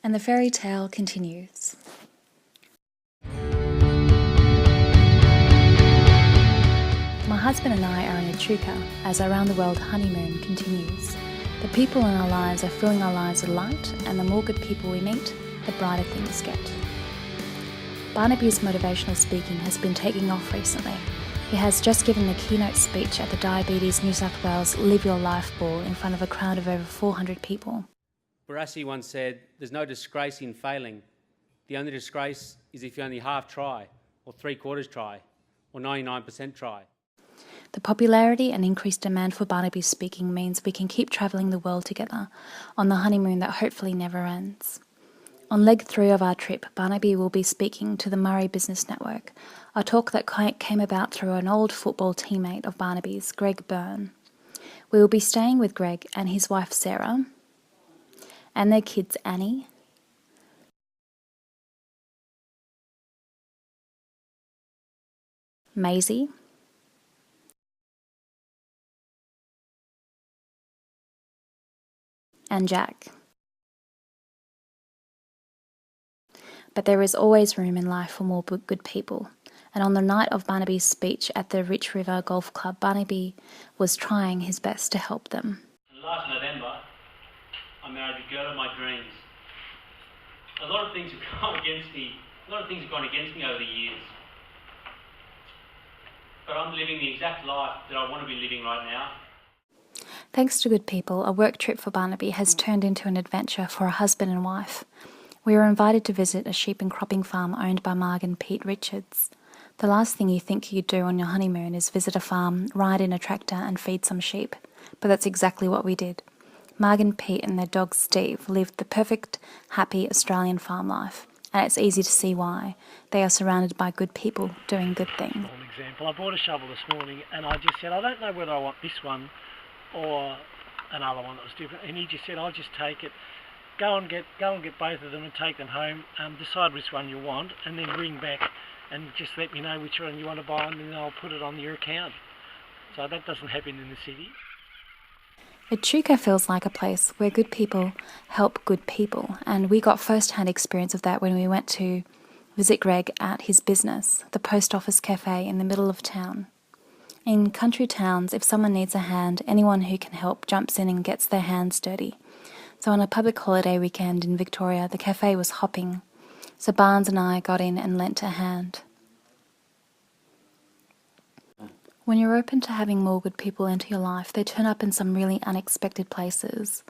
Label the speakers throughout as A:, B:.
A: And the fairy tale continues. My husband and I are in Echuca as our round-the-world honeymoon continues. The people in our lives are filling our lives with light, and the more good people we meet, the brighter things get. Barnaby's motivational speaking has been taking off recently. He has just given the keynote speech at the Diabetes New South Wales Live Your Life Ball in front of a crowd of over 400 people.
B: Barnaby once said, "There's no disgrace in failing. The only disgrace is if you only half try, or 3/4 try, or 99% try."
A: The popularity and increased demand for Barnaby's speaking means we can keep travelling the world together on the honeymoon that hopefully never ends. On leg 3 of our trip, Barnaby will be speaking to the Murray Business Network, a talk that came about through an old football teammate of Barnaby's, Byrne. We will be staying with Greg and his wife Sarah, and their kids Annie, Maisie, and Jack. But there is always room in life for more good people, and on the night of Barnaby's speech at the Rich River Golf Club, Barnaby was trying his best to help them.
B: Last November, I married the girl of my dreams. A lot of things have gone against me. Over the years. But I'm living the exact life that I want to be living right now.
A: Thanks to good people, a work trip for Barnaby has turned into an adventure for a husband and wife. We were invited to visit a sheep and cropping farm owned by Marg and Pete Richards. The last thing you think you'd do on your honeymoon is visit a farm, ride in a tractor and feed some sheep. But that's exactly what we did. Marg and Pete and their dog Steve lived the perfect, happy Australian farm life. And it's easy to see why. They are surrounded by good people doing good things.
C: For example, I bought a shovel this morning and I just said, I don't know whether I want this one or another one that was different. And he just said, I'll just take it. Go and get both of them and take them home, decide which one you want, and then ring back and just let me know which one you want to buy, and then I'll put it on your account. So that doesn't happen in the city.
A: Echuca feels like a place where good people help good people, and we got first-hand experience of that when we went to visit Greg at his business, the Post Office Cafe in the middle of town. In country towns, if someone needs a hand, anyone who can help jumps in and gets their hands dirty. So on a public holiday weekend in Victoria, the cafe was hopping, so Barnes and I got in and lent a hand. When you're open to having more good people into your life, they turn up in some really unexpected places.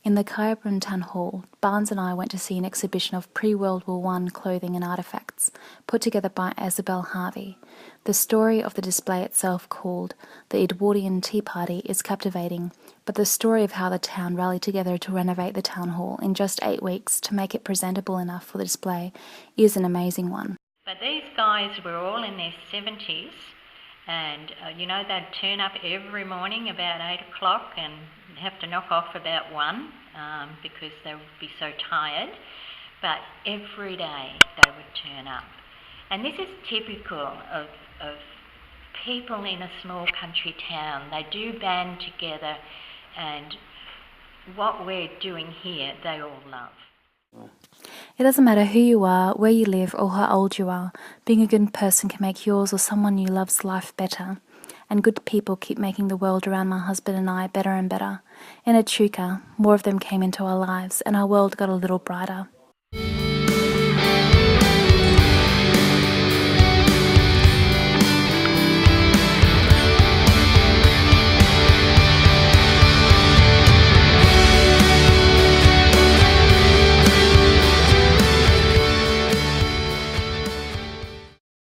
A: In the Kyabram Town Hall, Barnes and I went to see an exhibition of pre-World War I clothing and artefacts put together by Isobel Harvie. The story of the display itself, called The Edwardian Tea Party, is captivating, but the story of how the town rallied together to renovate the town hall in just 8 weeks to make it presentable enough for the display is an amazing one.
D: But these guys were all in their 70s, and they'd turn up every morning about 8 o'clock and have to knock off about 1 because they would be so tired. But every day they would turn up. And this is typical of people in a small country town. They do band together, and what we're doing here, they all love.
A: It doesn't matter who you are, where you live, or how old you are. Being a good person can make yours or someone you love's life better. And good people keep making the world around my husband and I better and better. In Echuca, more of them came into our lives, and our world got a little brighter.